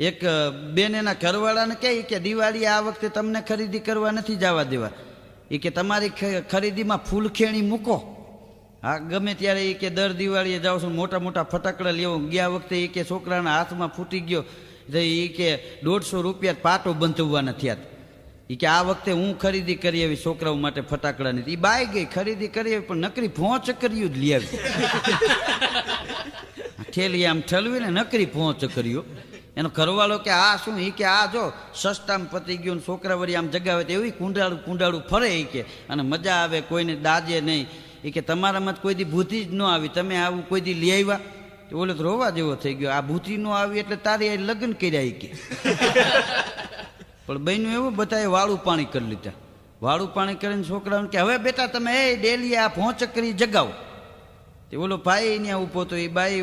એક બેન એના ઘરવાળાને કહે કે દિવાળી આ વખતે તમને ખરીદી કરવા નથી જવા દેવા, એ કે તમારી ખરીદીમાં ફૂલખેણી મૂકો. હા ગમે ત્યારે એ કે દર દિવાળીએ જાઉં છું મોટા મોટા ફટાકડા લેવો. ગયા વખતે એ કે છોકરાના હાથમાં ફૂટી ગયો એ કે 150 રૂપિયા પાટો બંધવાના થયા. એ કે આ વખતે હું ખરીદી કરી આવી છોકરાઓ માટે ફટાકડાની. એ બાઈ ગઈ ખરીદી કરી આવી પણ નકરી ભોંચ કર્યું જ લઈ આવી. ઠેલી આમ ઠલવી ને નકરી ભોંચ કર્યો. એનો ઘરવાળો કે આ શું? એ કે આ જો સસ્તામાં પતી ગયું ને છોકરા વળી આમ જગાવે તો એવી કુંડાળું કુંડાળું ફરે એ કે અને મજા આવે, કોઈને દાજે નહીં. એ કે તમારામાં કોઈ દી બુદ્ધિ જ ન આવી, તમે આવું કોઈ દી લઈ આવ્યા? ઓલો તો રોવા જેવો થઈ ગયો. આ બુદ્ધિ ન આવી એટલે તારી આ લગ્ન કર્યા એ કે. પણ બહેનું એવું બધાએ વાળું પાણી કરી લીધા. વાળું પાણી કરીને છોકરાઓને કે હવે બેટા તમે એ ડેલી આ ભોંચ કરી જગાવો. તે ઓલો ભાઈ ત્યાં ઊભો તો એ બાઈ